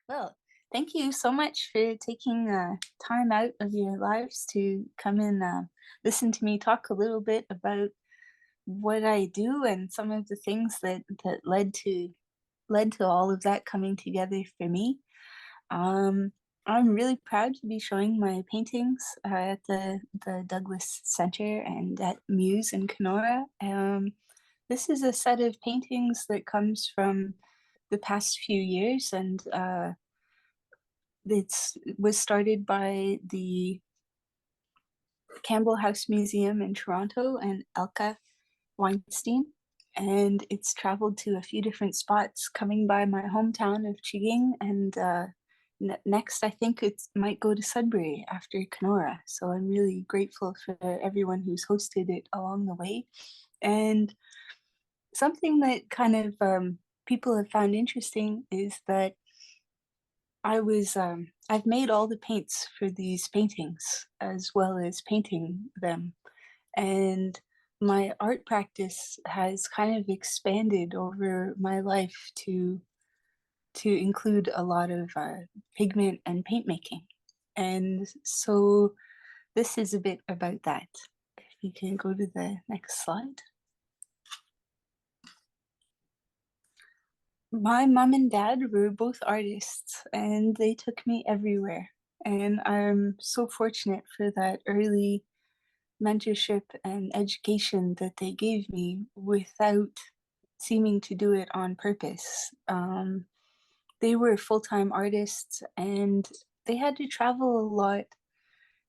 Well, thank you so much for taking time out of your lives to come and listen to me talk a little bit about what I do and some of the things that led to all of that coming together for me. Um, I'm really proud to be showing my paintings at the Douglas Center and at Muse in Kenora. This is a set of paintings that comes from the past few years, and it was started by the Campbell House Museum in Toronto and Elka Weinstein, and it's traveled to a few different spots, coming by my hometown of Mchigeeng, and next I think it might go to Sudbury after Kenora. So I'm really grateful for everyone who's hosted it along the way. And something that kind of people have found interesting is that I've made all the paints for these paintings as well as painting them. And my art practice has kind of expanded over my life to include a lot of pigment and paint making. And so this is a bit about that. If you can go to the next slide. My mom and dad were both artists and they took me everywhere. And I'm so fortunate for that early mentorship and education that they gave me without seeming to do it on purpose. They were full-time artists and they had to travel a lot.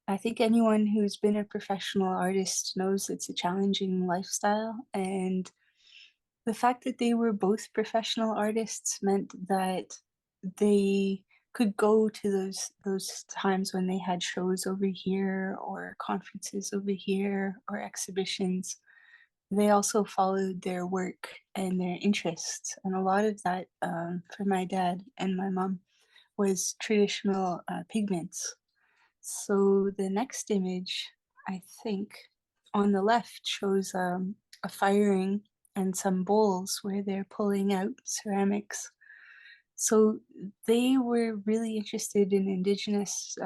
I think anyone who's been a professional artist knows it's a challenging lifestyle, and the fact that they were both professional artists meant that they could go to those times when they had shows over here or conferences over here or exhibitions. They also followed their work and their interests, and a lot of that for my dad and my mom was traditional pigments. So the next image, I think, on the left shows a firing and some bowls where they're pulling out ceramics. So they were really interested in indigenous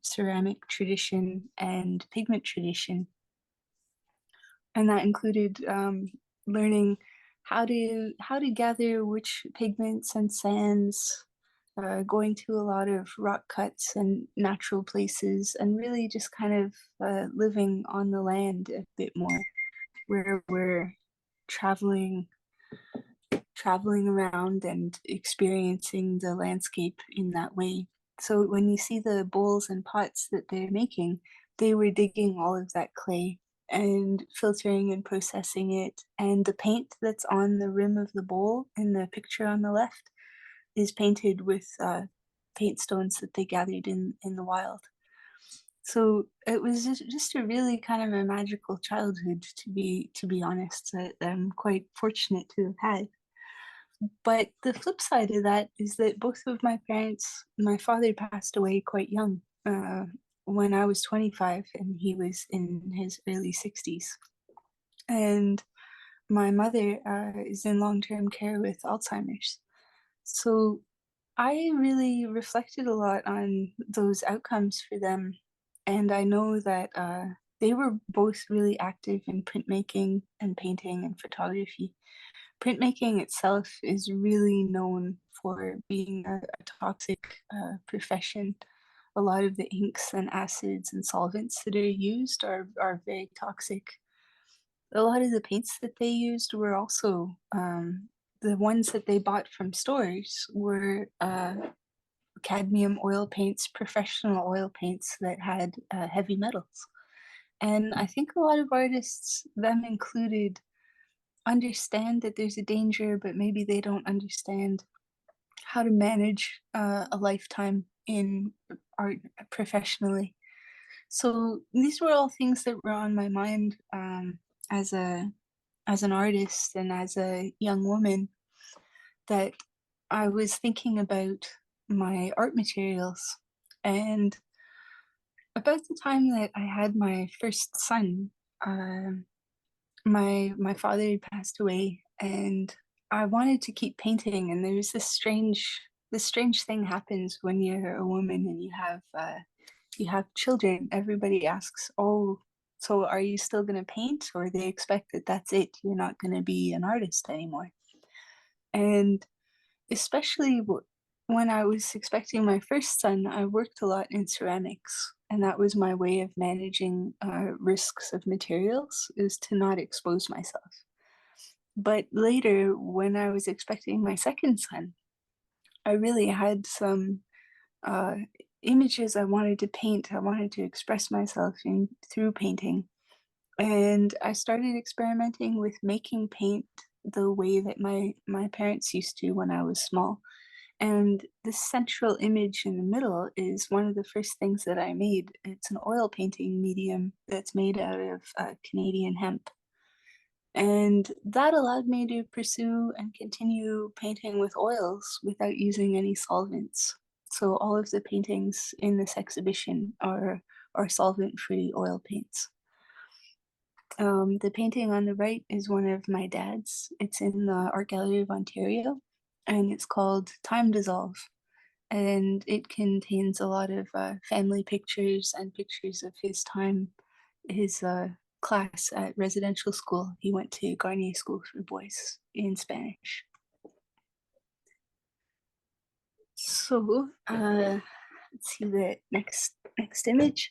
ceramic tradition and pigment tradition, and that included learning how to gather which pigments and sands, going to a lot of rock cuts and natural places, and really just kind of living on the land a bit more, where we're traveling traveling around and experiencing the landscape in that way. So when you see the bowls and pots that they're making, they were digging all of that clay and filtering and processing it. And the paint that's on the rim of the bowl in the picture on the left is painted with paint stones that they gathered in the wild. So it was just a really kind of a magical childhood, to be honest, that I'm quite fortunate to have had. But the flip side of that is that both of my parents, my father passed away quite young, when I was 25 and he was in his early 60s. And my mother is in long-term care with Alzheimer's. So I really reflected a lot on those outcomes for them. And I know that they were both really active in printmaking and painting and photography. Printmaking itself is really known for being a toxic profession. A lot of the inks and acids and solvents that are used are very toxic. A lot of the paints that they used were also the ones that they bought from stores were cadmium oil paints, professional oil paints that had heavy metals. And I think a lot of artists, them included, understand that there's a danger, but maybe they don't understand how to manage a lifetime in art professionally. So these were all things that were on my mind as a as an artist and as a young woman, that I was thinking about my art materials. And about the time that I had my first son, my father had passed away, and I wanted to keep painting, and there was this strange the strange thing happens when you're a woman and you have children. Everybody asks, "Oh, so are you still going to paint?" Or they expect that that's it. You're not going to be an artist anymore. And especially when I was expecting my first son, I worked a lot in ceramics, and that was my way of managing risks of materials, is to not expose myself. But later, when I was expecting my second son, I really had some uh, images I wanted to paint. I wanted to express myself through painting. And I started experimenting with making paint the way that my parents used to when I was small. And the central image in the middle is one of the first things that I made. It's an oil painting medium that's made out of Canadian hemp. And that allowed me to pursue and continue painting with oils without using any solvents. So all of the paintings in this exhibition are solvent-free oil paints. The painting on the right is one of my dad's. It's in the Art Gallery of Ontario, and it's called Time Dissolve. And it contains a lot of family pictures and pictures of his time, his class at residential school. He went to Garnier School for Boys in Spanish. So let's see the next image.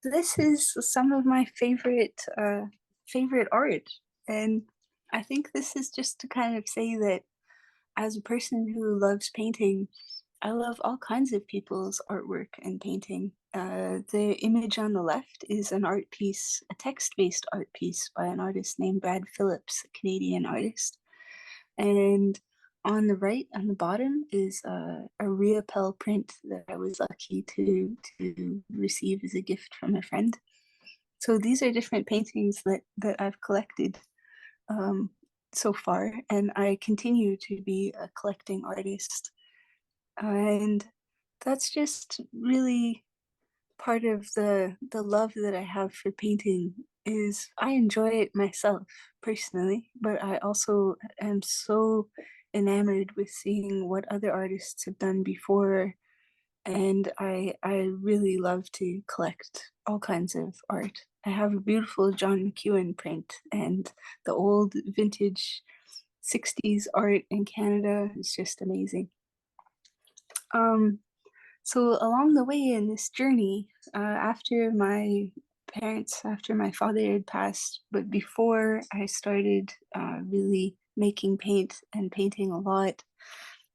This is some of my favorite art, and I think this is just to kind of say that as a person who loves painting, I love all kinds of people's artwork and painting. The image on the left is an art piece, a text-based art piece by an artist named Brad Phillips, a Canadian artist. And on the right, on the bottom, is a Riopel print that I was lucky to receive as a gift from a friend. So these are different paintings that I've collected so far, and I continue to be a collecting artist. And that's just really part of the love that I have for painting. Is I enjoy it myself personally, but I also am so enamored with seeing what other artists have done before, and I really love to collect all kinds of art. I have a beautiful John McEwen print, and the old vintage 60s art in Canada is just amazing. So along the way in this journey, after my father had passed, but before I started really making paint and painting a lot,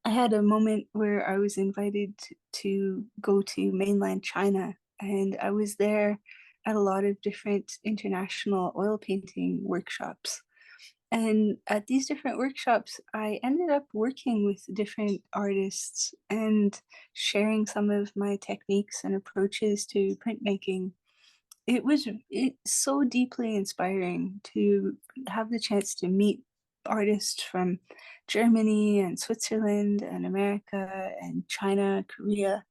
I had a moment where I was invited to go to mainland China, and I was there at a lot of different international oil painting workshops. And at these different workshops, I ended up working with different artists and sharing some of my techniques and approaches to printmaking. It's so deeply inspiring to have the chance to meet artists from Germany and Switzerland and America and China, Korea,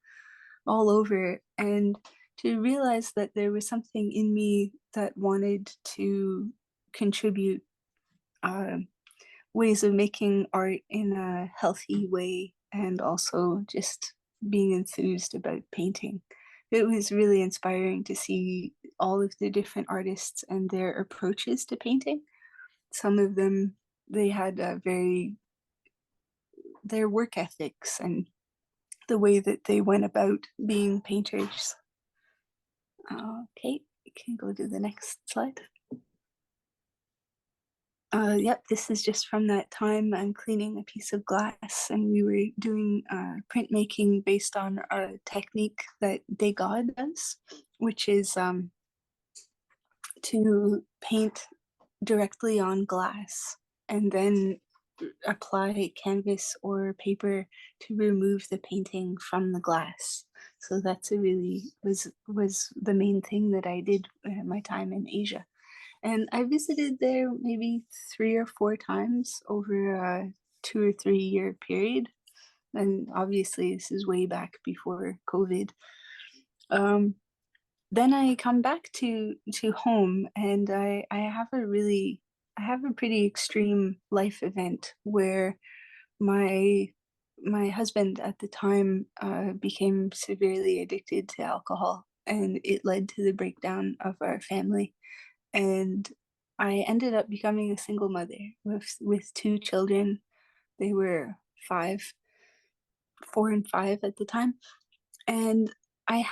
all over, and to realize that there was something in me that wanted to contribute ways of making art in a healthy way, and also just being enthused about painting. It was really inspiring to see all of the different artists and their approaches to painting. Some of them, they had their work ethics and the way that they went about being painters. Okay, you can go to the next slide. Yep, this is just from that time. I'm cleaning a piece of glass, and we were doing printmaking based on a technique that Degas does, which is to paint directly on glass and then apply canvas or paper to remove the painting from the glass. So that's a really was the main thing that I did my time in Asia. And I visited there maybe 3 or 4 times over a 2 or 3 year period. And obviously, this is way back before COVID. Then I come back to home, and I have a pretty extreme life event where my my husband at the time became severely addicted to alcohol, and it led to the breakdown of our family. And I ended up becoming a single mother with two children. They were 4 and 5 at the time, and I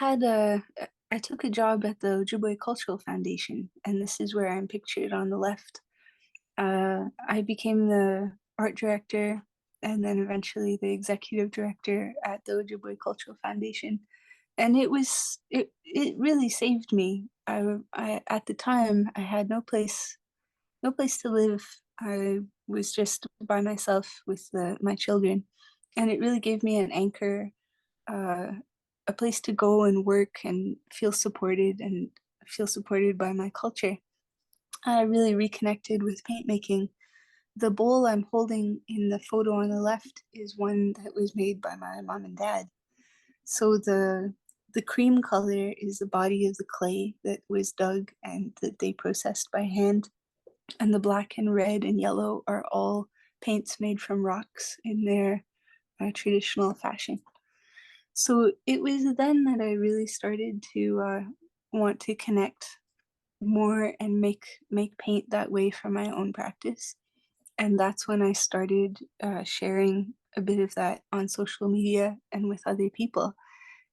took a job at the Ojibwe Cultural Foundation, and this is where I'm pictured on the left. I became the art director and then eventually the executive director at the Ojibwe Cultural Foundation. And it really saved me. I at the time I had no place to live. I was just by myself with my children, and it really gave me an anchor, uh, a place to go and work and feel supported by my culture. I really reconnected with paint making. The bowl I'm holding in the photo on the left is one that was made by my mom and dad. So the cream color is the body of the clay that was dug and that they processed by hand. And the black and red and yellow are all paints made from rocks in their traditional fashion. So it was then that I really started to want to connect more and make paint that way for my own practice. And that's when I started sharing a bit of that on social media and with other people.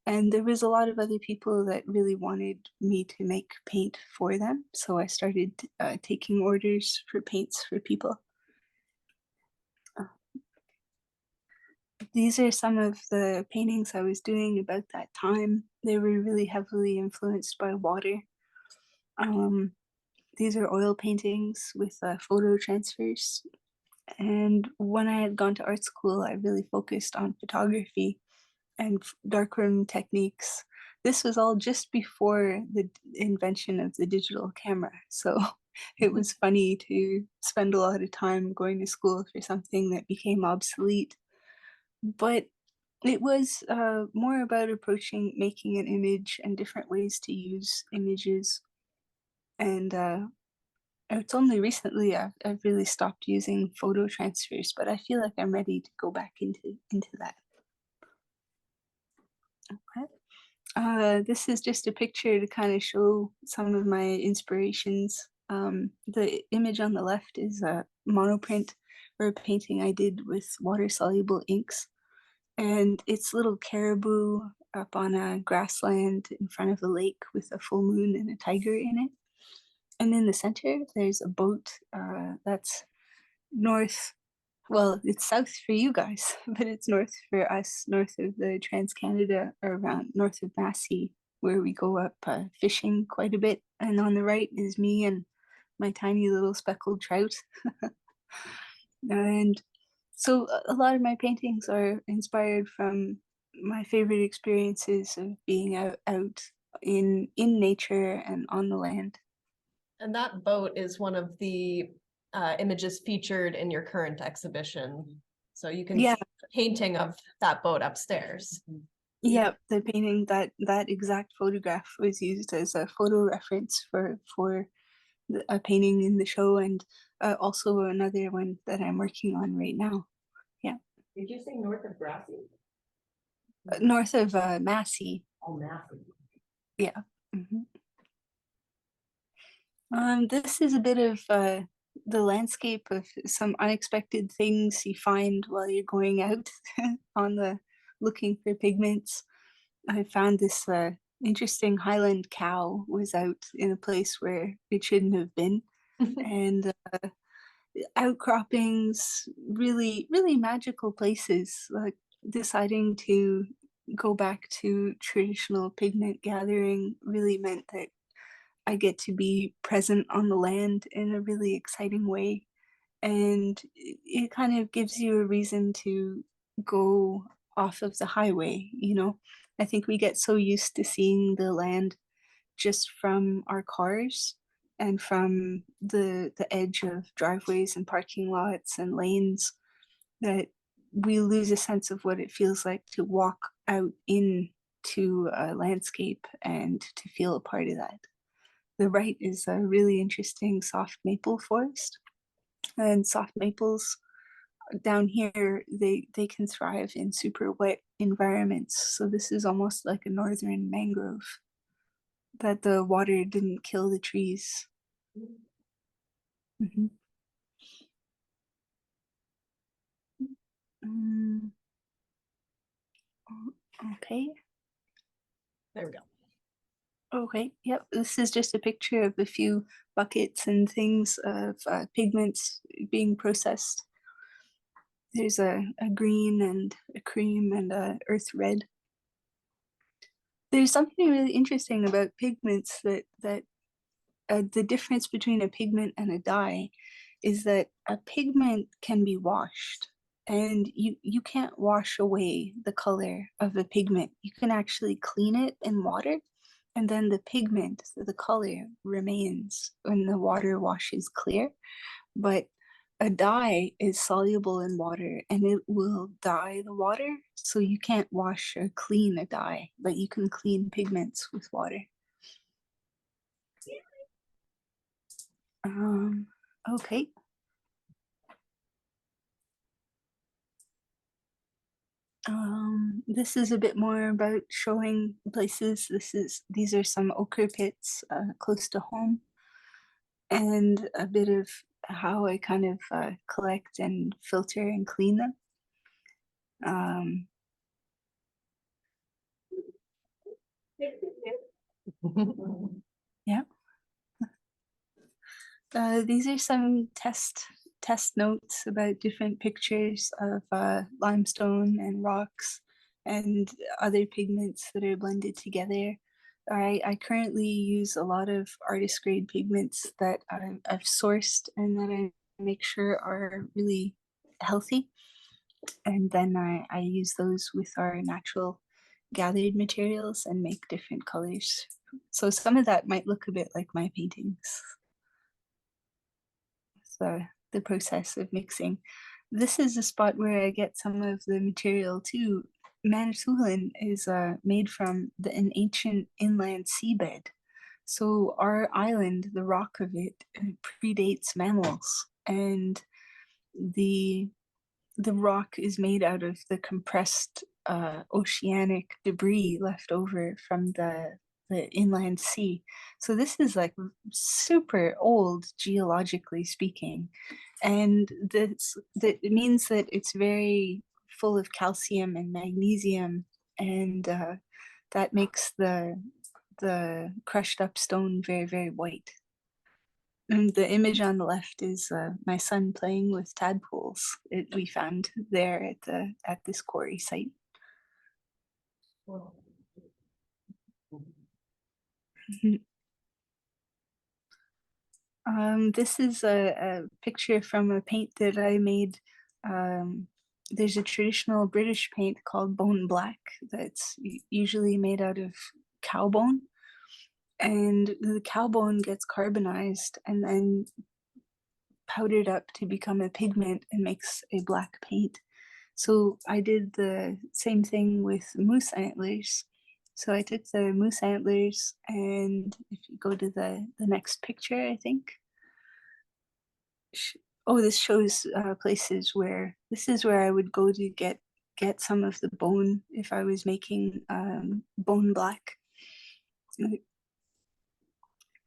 And there was a lot of other people that really wanted me to make paint for them. So I started taking orders for paints for people. Uh, These are some of the paintings I was doing about that time. They were really heavily influenced by water. Um, these are oil paintings with photo transfers. And when I had gone to art school, I really focused on photography and darkroom techniques. This was all just before the invention of the digital camera. So it was funny to spend a lot of time going to school for something that became obsolete. But it was more about approaching making an image and different ways to use images. And it's only recently I've really stopped using photo transfers, but I feel like I'm ready to go back into that. Okay. This is just a picture to kind of show some of my inspirations. The image on the left is a monoprint or a painting I did with water-soluble inks. And it's little caribou up on a grassland in front of a lake with a full moon and a tiger in it. And in the center, there's a boat that's north, well, it's south for you guys, but it's north for us, north of the Trans-Canada, or around north of Massey, where we go up fishing quite a bit. And on the right is me and my tiny little speckled trout. And so a lot of my paintings are inspired from my favorite experiences of being out in nature and on the land. And that boat is one of the images featured in your current exhibition. So you can see the painting of that boat upstairs. Yeah, the painting, that exact photograph was used as a photo reference for a painting in the show, and also another one that I'm working on right now. Yeah. Did you say north of Grassy? North of Massey. Oh, Massey. Yeah. Mm-hmm. This is a bit of the landscape of some unexpected things you find while you're going out on the looking for pigments. I found this interesting Highland cow was out in a place where it shouldn't have been, and outcroppings, really magical places. Like deciding to go back to traditional pigment gathering really meant that I get to be present on the land in a really exciting way. And it kind of gives you a reason to go off of the highway, you know? I think we get so used to seeing the land just from our cars and from the edge of driveways and parking lots and lanes that we lose a sense of what it feels like to walk out into a landscape and to feel a part of that. The right is a really interesting soft maple forest, and soft maples down here they can thrive in super wet environments. So this is almost like a northern mangrove that the water didn't kill the trees. Mm-hmm. Okay. There we go. Okay, yep. This is just a picture of a few buckets and things of pigments being processed. There's a green and a cream and a earth red. There's something really interesting about pigments that the difference between a pigment and a dye is that a pigment can be washed, and you can't wash away the color of a pigment. You can actually clean it in water, and then the pigment, the color remains when the water washes clear. But a dye is soluble in water and it will dye the water. So you can't wash or clean a dye, but you can clean pigments with water. Okay. This is a bit more about showing places. These are some ochre pits close to home, and a bit of how I kind of collect and filter and clean them. Yeah. These are some test notes about different pictures of limestone and rocks and other pigments that are blended together. I currently use a lot of artist grade pigments that I've sourced and that I make sure are really healthy. And then I use those with our natural gathered materials and make different colors. So some of that might look a bit like my paintings. The process of mixing. This is a spot where I get some of the material too. Manitoulin is made from an ancient inland seabed. So our island, the rock of it, predates mammals, and the the rock is made out of the compressed oceanic debris left over from the inland sea. So this is like super old geologically speaking, and that means that it's very full of calcium and magnesium, and that makes the crushed up stone very, very white. And the image on the left is my son playing with tadpoles. We found there at this quarry site. This is a picture from a paint that I made. There's a traditional British paint called bone black that's usually made out of cow bone. And the cow bone gets carbonized and then powdered up to become a pigment and makes a black paint. So I did the same thing with moose antlers. So I took the moose antlers, and if you go to the next picture, I think. Oh, this shows places where this is where I would go to get some of the bone if I was making bone black.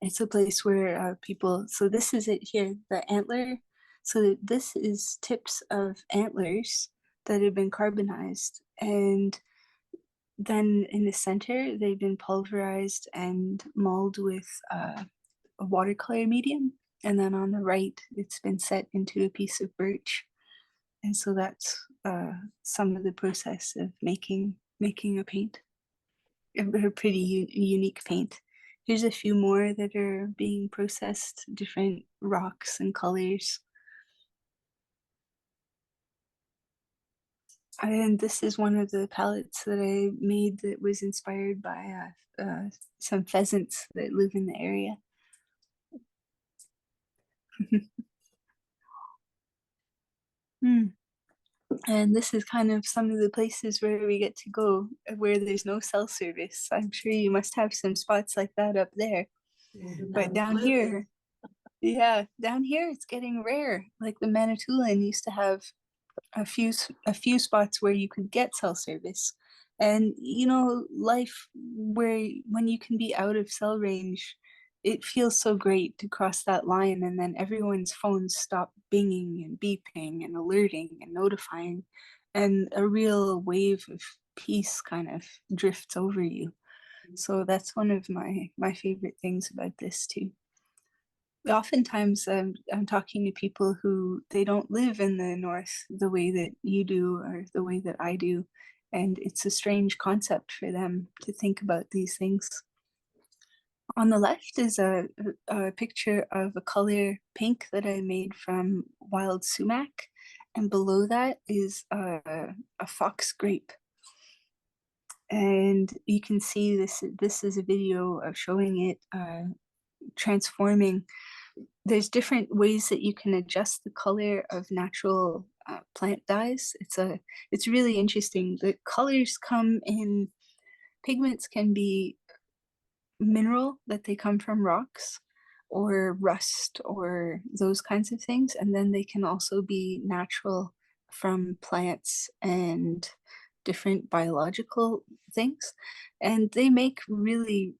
It's a place where people, so this is it here, the antler. So this is tips of antlers that have been carbonized, and then in the center they've been pulverized and mulled with a watercolor medium, and then on the right it's been set into a piece of birch. And so that's some of the process of making a paint, a pretty unique paint. Here's a few more that are being processed, different rocks and colors. And this is one of the palettes that I made that was inspired by some pheasants that live in the area. And this is kind of some of the places where we get to go where there's no cell service. I'm sure you must have some spots like that up there. But down here, yeah, down here it's getting rare. Like the Manitoulin used to have a few spots where you could get cell service. And you know, life where when you can be out of cell range, it feels so great to cross that line, and then everyone's phones stop binging and beeping and alerting and notifying, and a real wave of peace kind of drifts over you. So that's one of my favorite things about this too. Oftentimes, I'm talking to people who they don't live in the north the way that you do or the way that I do, and it's a strange concept for them to think about these things. On the left is a picture of a color pink that I made from wild sumac, and below that is a fox grape. And you can see this is a video of showing it transforming. There's different ways that you can adjust the color of natural plant dyes. It's really interesting. The colors come in, pigments can be mineral, that they come from rocks or rust or those kinds of things, and then they can also be natural from plants and different biological things, and they make really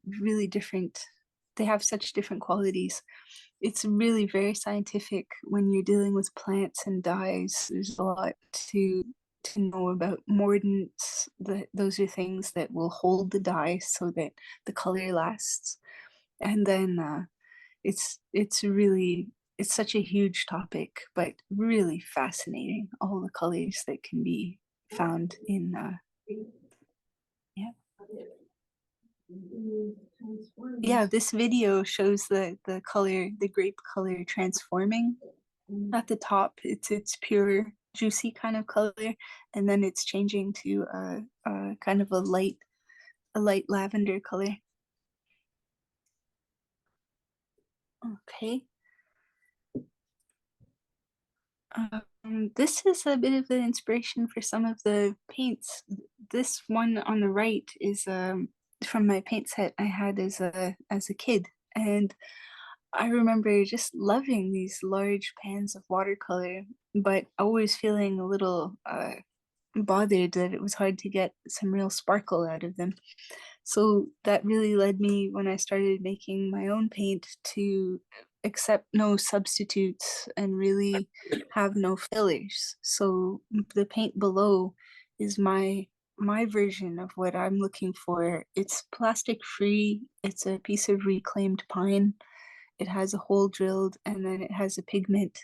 different, they have such different qualities. It's really very scientific when you're dealing with plants and dyes. There's a lot to know about mordants. Those are things that will hold the dye so that the color lasts. And then it's really, it's such a huge topic, but really fascinating. All the colors that can be found in yeah. Yeah, this video shows the color, the grape color transforming. At the top, it's pure juicy kind of color, and then it's changing to a kind of a light lavender color. Okay. This is a bit of an inspiration for some of the paints. This one on the right is from my paint set I had as a kid, and I remember just loving these large pans of watercolor, but always feeling a little bothered that it was hard to get some real sparkle out of them. So that really led me, when I started making my own paint, to accept no substitutes and really have no fillers. So the paint below is my version of what I'm looking for. It's plastic free. It's a piece of reclaimed pine. It has a hole drilled, and then it has a pigment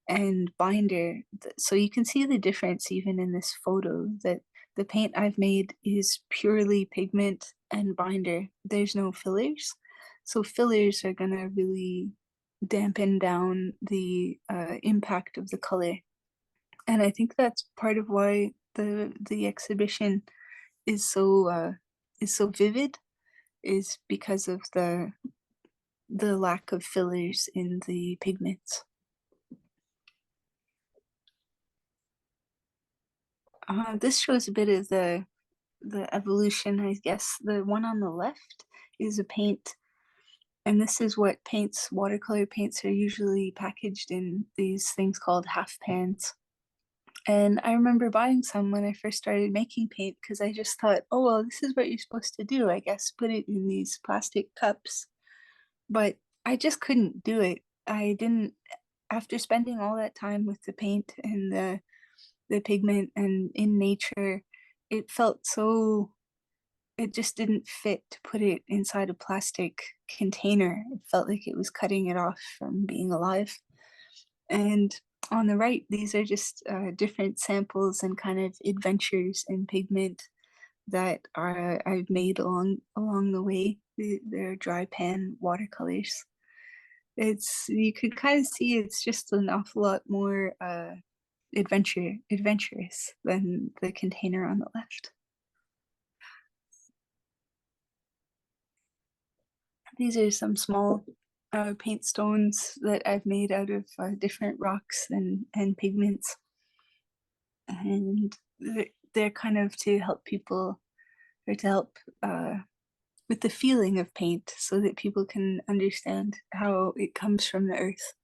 and binder. So you can see the difference even in this photo, that the paint I've made is purely pigment and binder. There's no fillers. So fillers are gonna really dampen down the impact of the color. And I think that's part of why the exhibition is so vivid, is because of the lack of fillers in the pigments. This shows a bit of the evolution, I guess. The one on the left is a paint, and this is what paints, watercolor paints, are usually packaged in these things called half pans. And I remember buying some when I first started making paint, because I just thought, oh, well, this is what you're supposed to do, I guess, put it in these plastic cups. But I just couldn't do it. I didn't, after spending all that time with the paint and the pigment and in nature, it felt so, it just didn't fit to put it inside a plastic container. It felt like it was cutting it off from being alive. And on the right, these are just different samples and kind of adventures in pigment that I've made along the way. They're dry pan watercolors. It's, you could kind of see it's just an awful lot more adventurous than the container on the left. These are some small paint stones that I've made out of different rocks and pigments, and they're kind of to help people, or to help with the feeling of paint, so that people can understand how it comes from the earth.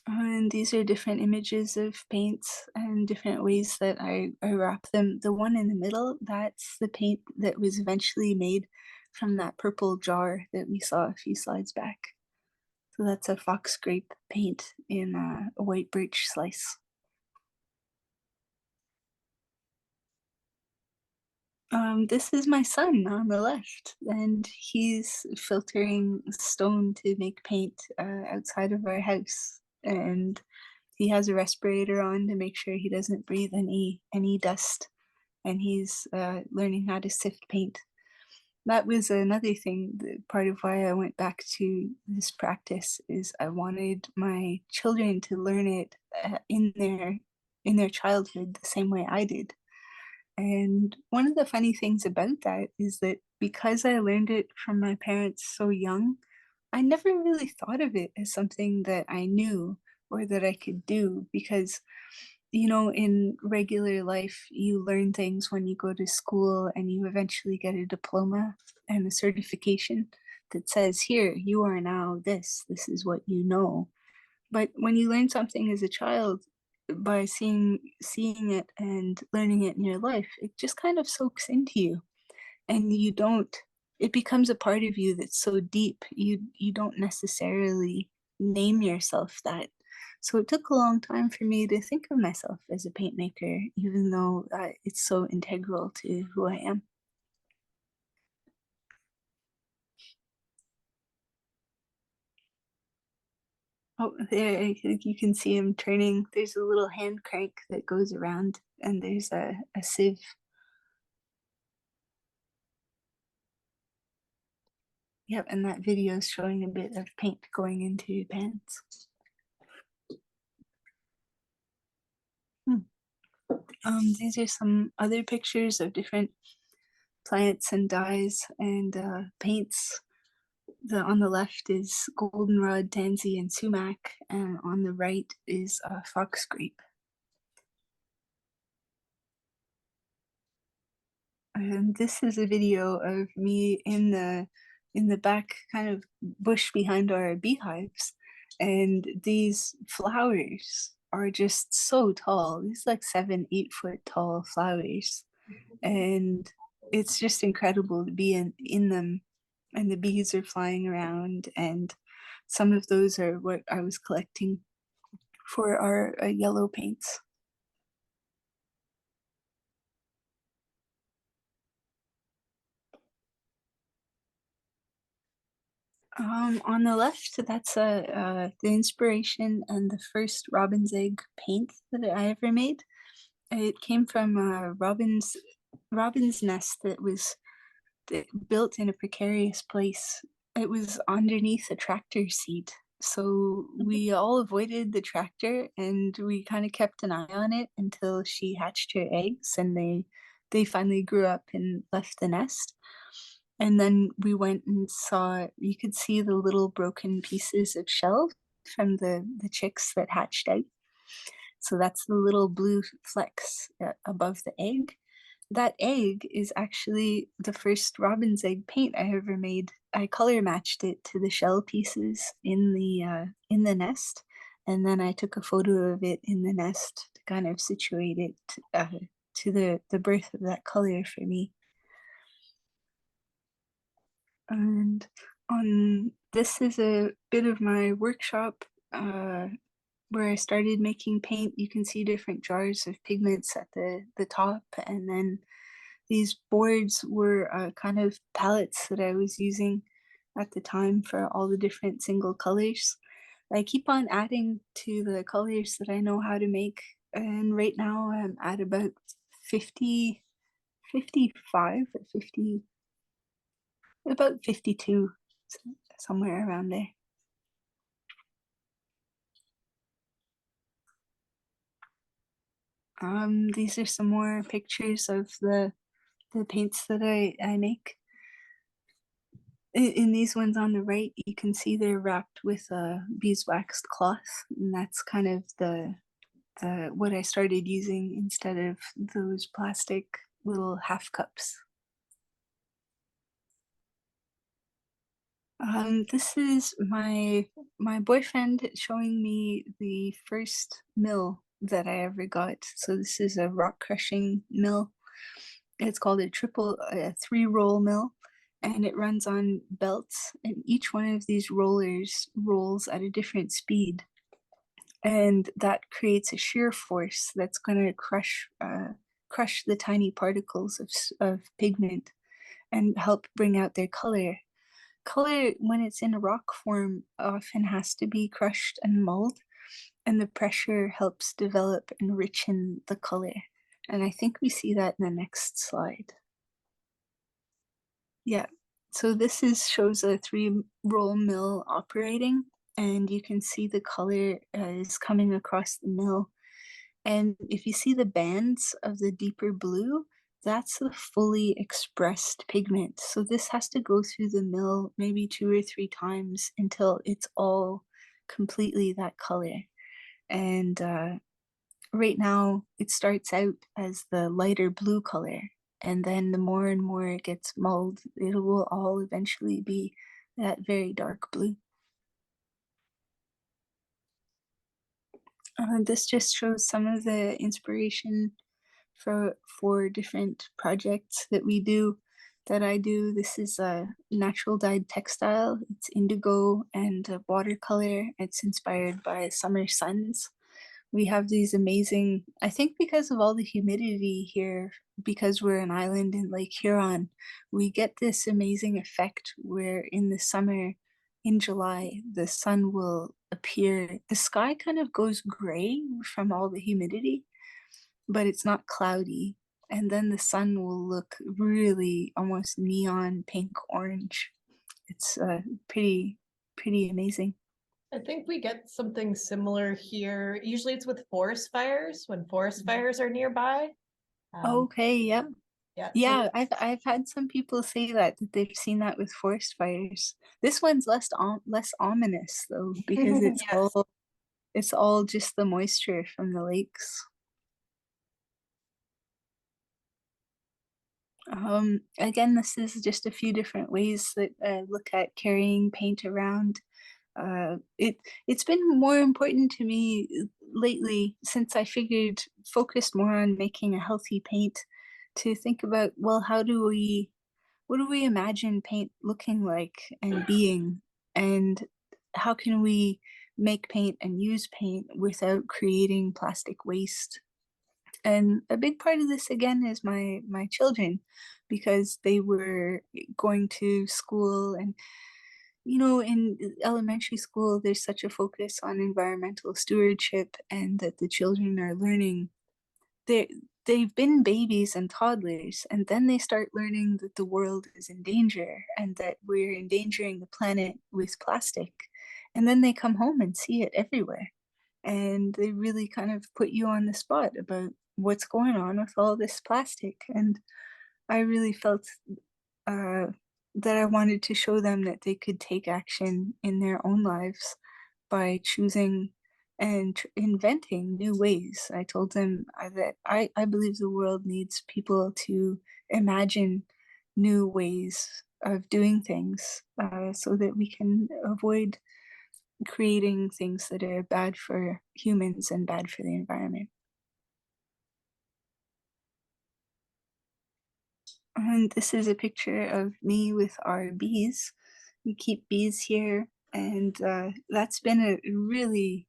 And these are different images of paints and different ways that I wrap them. The one in the middle, that's the paint that was eventually made from that purple jar that we saw a few slides back. So that's a fox grape paint in a white birch slice. This is my son on the left, and he's filtering stone to make paint outside of our house. And he has a respirator on to make sure he doesn't breathe any dust. And he's learning how to sift paint. That was another thing. Part of why I went back to this practice is I wanted my children to learn it in their childhood the same way I did. And one of the funny things about that is that because I learned it from my parents so young, I never really thought of it as something that I knew or that I could do because, you know, in regular life, you learn things when you go to school and you eventually get a diploma and a certification that says, here, you are now this is what you know. But when you learn something as a child, by seeing it and learning it in your life, it just kind of soaks into you, and you don't it becomes a part of you that's so deep, you don't necessarily name yourself that. So it took a long time for me to think of myself as a paint maker, even though it's so integral to who I am. Oh, there, you can see him turning. There's a little hand crank that goes around, and there's a sieve. Yep, and that video is showing a bit of paint going into pans. These are some other pictures of different plants and dyes and paints. On the left is goldenrod, tansy, and sumac, and on the right is fox grape. And this is a video of me in the back kind of bush behind our beehives, and these flowers are just so tall. These like 7-8 foot tall flowers, and it's just incredible to be in them, and the bees are flying around, and some of those are what I was collecting for our yellow paints. On the left, that's the inspiration and the first robin's egg paint that I ever made. It came from a robin's nest that was built in a precarious place. It was underneath a tractor seat. So we all avoided the tractor and we kind of kept an eye on it until she hatched her eggs and they finally grew up and left the nest. And then we went and saw, you could see the little broken pieces of shell from the chicks that hatched out. So that's the little blue flecks above the egg. That egg is actually the first robin's egg paint I ever made. I color matched it to the shell pieces in the nest, and then I took a photo of it in the nest to kind of situate it to the birth of that color for me. And on this is a bit of my workshop where I started making paint. You can see different jars of pigments at the top, and then these boards were kind of palettes that I was using at the time for all the different single colors. I keep on adding to the colors that I know how to make, and right now I'm at about 50, 55 or 50, about 52, somewhere around there. These are some more pictures of the paints that I make. In these ones on the right, you can see they're wrapped with beeswaxed cloth, and that's kind of the what I started using instead of those plastic little half cups. This is my boyfriend showing me the first mill that I ever got. So this is a rock crushing mill. It's called a three-roll mill, and it runs on belts, and each one of these rollers rolls at a different speed, and that creates a shear force that's going to crush the tiny particles of pigment and help bring out their color. Color, when it's in rock form, often has to be crushed and mulled, and the pressure helps develop and richen the color. And I think we see that in the next slide. Yeah. So this shows a three-roll mill operating, and you can see the color is coming across the mill. And if you see the bands of the deeper blue, that's the fully expressed pigment. So this has to go through the mill maybe 2 or 3 times until it's all completely that color. And right now, it starts out as the lighter blue color. And then the more and more it gets mulled, it will all eventually be that very dark blue. This just shows some of the inspiration for different projects that we do, that I do. This is a natural dyed textile. It's indigo and watercolor. It's inspired by summer suns. We have these amazing, I think because of all the humidity here, because we're an island in Lake Huron, we get this amazing effect where in the summer, in July, the sun will appear. The sky kind of goes gray from all the humidity, but it's not cloudy. And then the sun will look really almost neon pink orange. It's pretty amazing. I think we get something similar here. Usually it's with forest fires, when forest fires are nearby. Um, Okay, yeah. yeah, so Yeah, I've had some people say that they've seen that with forest fires. This one's less ominous though, because yes. it's all just the moisture from the lakes. Again, this is just a few different ways that I look at carrying paint around. It's been more important to me lately, since I figured focused more on making a healthy paint, to think about, well, what do we imagine paint looking like and being, and how can we make paint and use paint without creating plastic waste? And a big part of this again is my children, because they were going to school, and in elementary school there's such a focus on environmental stewardship, and that the children are learning. they they've been babies and toddlers, and then they start learning that the world is in danger and that we're endangering the planet with plastic, and then they come home and see it everywhere, and they really kind of put you on the spot about what's going on with all this plastic. And I really felt uh, that I wanted to show them that they could take action in their own lives by choosing and inventing new ways. I told them that I believe the world needs people to imagine new ways of doing things, so that we can avoid creating things that are bad for humans and bad for the environment. And this is a picture of me with our bees. We keep bees here, and that's been a really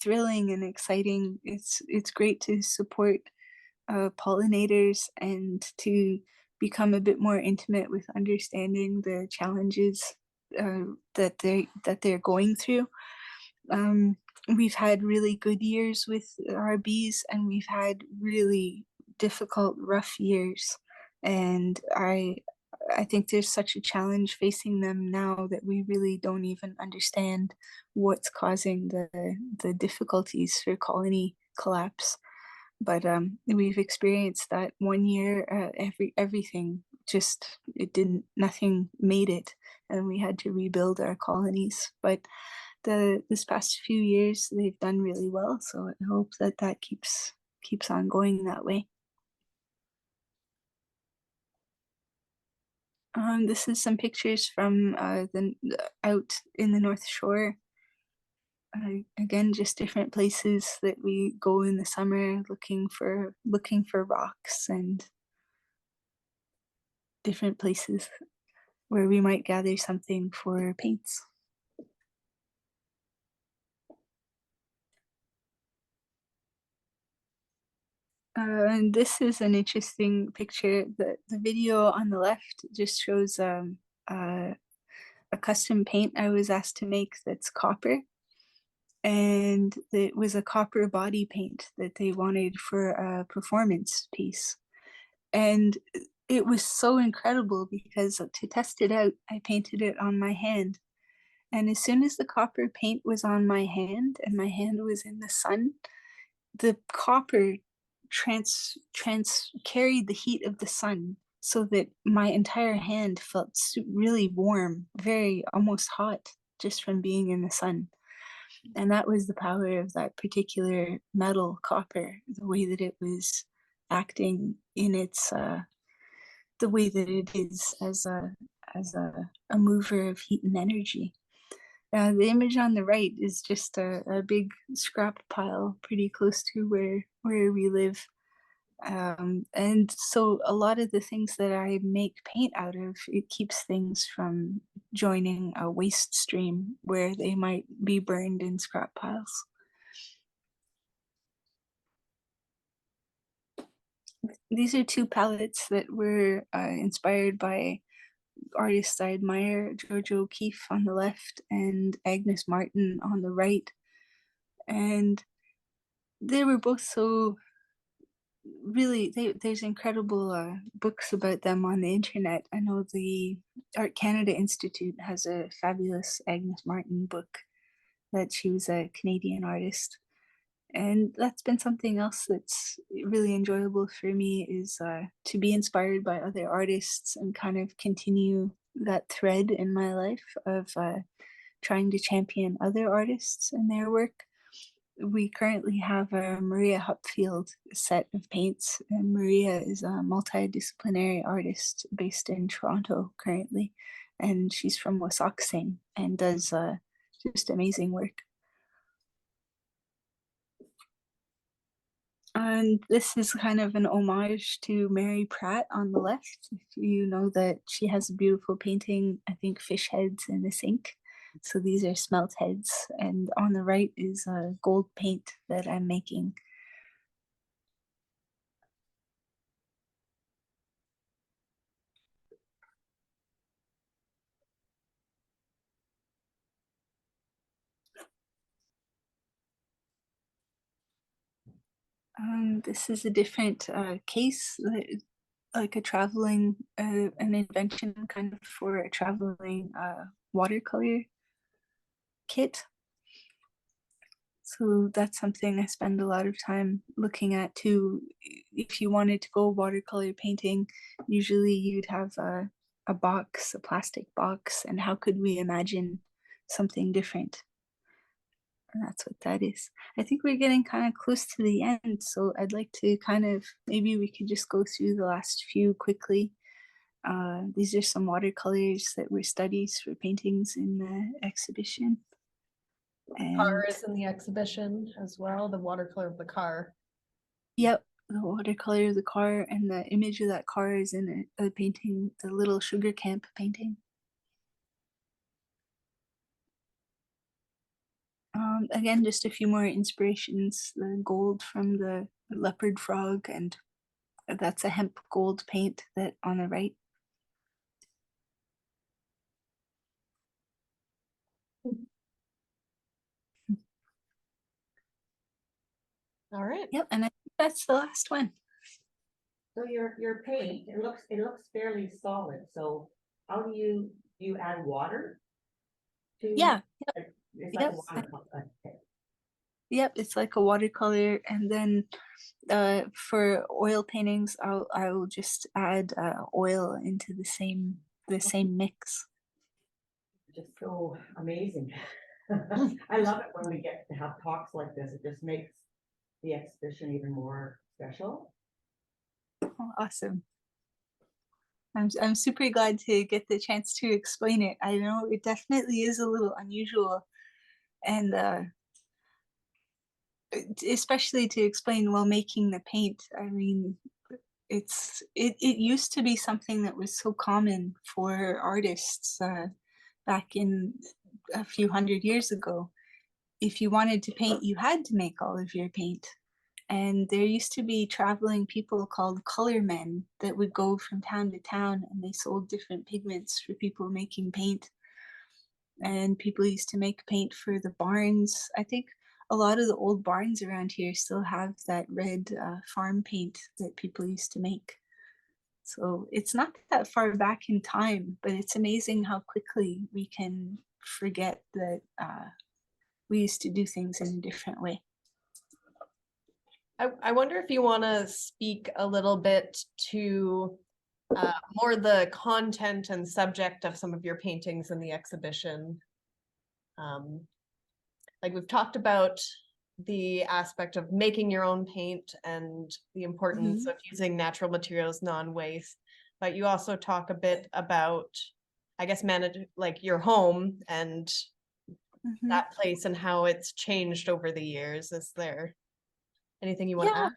thrilling and exciting. It's great to support pollinators and to become a bit more intimate with understanding the challenges that they're going through. Um, we've had really good years with our bees, and we've had really difficult, rough years. And I think there's such a challenge facing them now that we really don't even understand what's causing the difficulties for colony collapse. But we've experienced that one year. Everything just, it didn't, nothing made it, and we had to rebuild our colonies. But this past few years they've done really well, so I hope that that keeps on going that way. This is some pictures from out in the North Shore. Again, just different places that we go in the summer looking for rocks and different places where we might gather something for paints. And this is an interesting picture. The video on the left just shows a custom paint I was asked to make that's copper. And it was a copper body paint that they wanted for a performance piece. And it was so incredible because to test it out, I painted it on my hand. And as soon as the copper paint was on my hand and my hand was in the sun, the copper carried the heat of the sun so that my entire hand felt really warm, very almost hot, just from being in the sun. And that was the power of that particular metal copper, the way that it was acting in its the way that it is as a mover of heat and energy. The image on the right is just a big scrap pile pretty close to where we live. And so a lot of the things that I make paint out of, it keeps things from joining a waste stream where they might be burned in scrap piles. These are two palettes that were inspired by artists I admire, Georgia O'Keeffe on the left and Agnes Martin on the right. And they were both so really, there's incredible books about them on the internet. I know the Art Canada Institute has a fabulous Agnes Martin book that she was a Canadian artist. And that's been something else that's really enjoyable for me is to be inspired by other artists and kind of continue that thread in my life of trying to champion other artists and their work. We currently have a Maria Hupfield set of paints, and Maria is a multidisciplinary artist based in Toronto currently, and she's from Wasauksing and does just amazing work. And this is kind of an homage to Mary Pratt on the left. If you know that she has a beautiful painting, I think fish heads in the sink. So these are smelt heads. And on the right is a gold paint that I'm making. This is a different case, like a traveling, an invention kind of for a traveling watercolor kit. So that's something I spend a lot of time looking at too. If you wanted to go watercolor painting, usually you'd have a box, a plastic box, and how could we imagine something different? And that's what that is. I think we're getting kind of close to the end, so I'd like to kind of, maybe we could just go through the last few quickly. These are some watercolors that were studies for paintings in the exhibition. And car is in the exhibition as well, the watercolor of the car. Yep, the watercolor of the car, and the image of that car is in a painting, the little sugar camp painting. Again, just a few more inspirations. The gold from the leopard frog, and that's a hemp gold paint that on the right. All right. Yep, and I think that's the last one. So your paint, it looks fairly solid. So how do you add water to? Yeah. It's like a watercolor. Okay. Yep, it's like a watercolor, and then for oil paintings, I'll just add oil into the same mix. Just so amazing. I love it when we get to have talks like this. It just makes the exhibition even more special. Oh, awesome. I'm super glad to get the chance to explain it. I know it definitely is a little unusual, and especially to explain while making the paint. I mean, it used to be something that was so common for artists back in a few hundred years ago. If you wanted to paint, you had to make all of your paint. And there used to be traveling people called color men that would go from town to town, and they sold different pigments for people making paint. And people used to make paint for the barns. I think a lot of the old barns around here still have that red farm paint that people used to make. So it's not that far back in time, but it's amazing how quickly we can forget that we used to do things in a different way. I wonder if you want to speak a little bit to more the content and subject of some of your paintings in the exhibition. Like we've talked about the aspect of making your own paint and the importance of using natural materials, non-waste, but you also talk a bit about, I guess, like your home and that place and how it's changed over the years. Is there anything you want to add?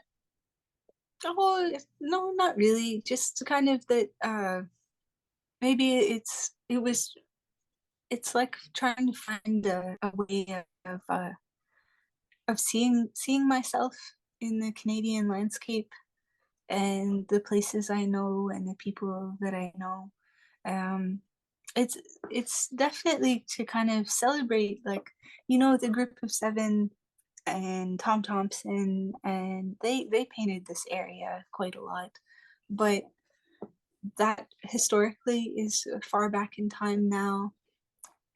Oh, no, not really. Just kind of that maybe it's like trying to find a way of seeing myself in the Canadian landscape and the places I know and the people that I know. Um, it's definitely to kind of celebrate, like, you know, the Group of Seven and Tom Thompson, and they painted this area quite a lot, but that historically is far back in time now.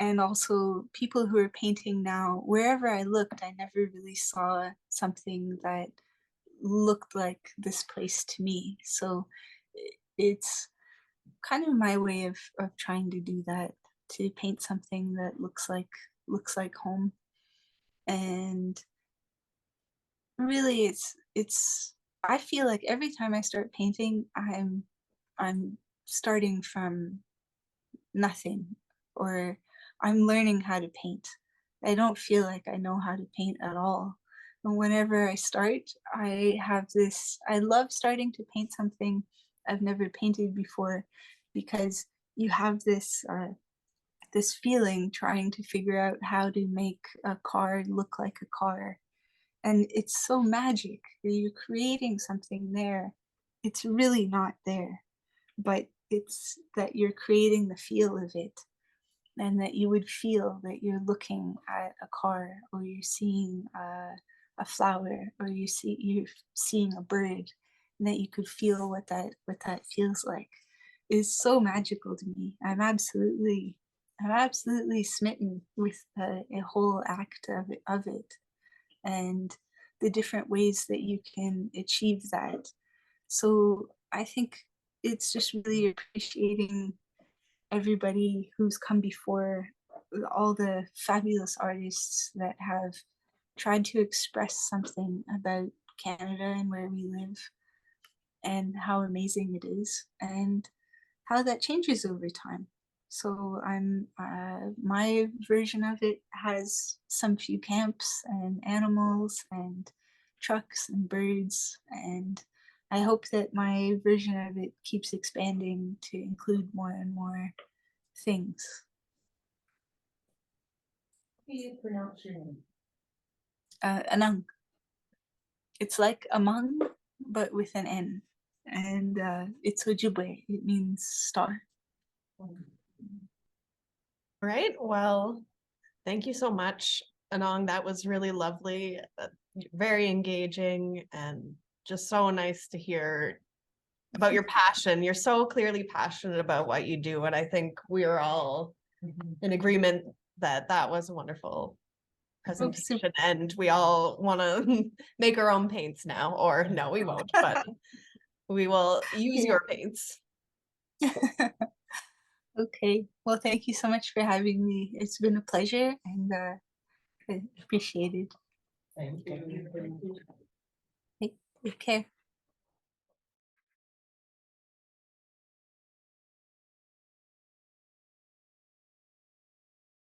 And also people who are painting now, wherever I looked, I never really saw something that looked like this place to me. So it's kind of my way of trying to do that, to paint something that looks like home. And really it's I feel like every time I start painting, I'm starting from nothing, or I'm learning how to paint. I don't feel like I know how to paint at all. And whenever I start, I love starting to paint something I've never painted before, because you have this feeling trying to figure out how to make a car look like a car. And it's so magic. You're creating something there. It's really not there, but it's that you're creating the feel of it, and that you would feel that you're looking at a car, or you're seeing a flower, or you're seeing a bird, and that you could feel what that feels like, is so magical to me. I'm absolutely smitten with a whole act of it, and the different ways that you can achieve that. So I think it's just really appreciating everybody who's come before, all the fabulous artists that have tried to express something about Canada and where we live, and how amazing it is, and how that changes over time. So my version of it has some few camps and animals and trucks and birds, and I hope that my version of it keeps expanding to include more and more things. How do you pronounce your name? Anong. It's like among, but with an N. And it's Ojibwe. It means star. All right. Well, thank you so much, Anong. That was really lovely, very engaging, and just so nice to hear about your passion. You're so clearly passionate about what you do, and I think we are all in agreement that that was a wonderful presentation, and we all want to make our own paints now, or no, we won't, but we will use your paints. Okay. Well, thank you so much for having me. It's been a pleasure, and I appreciate it. Thank you. Take care.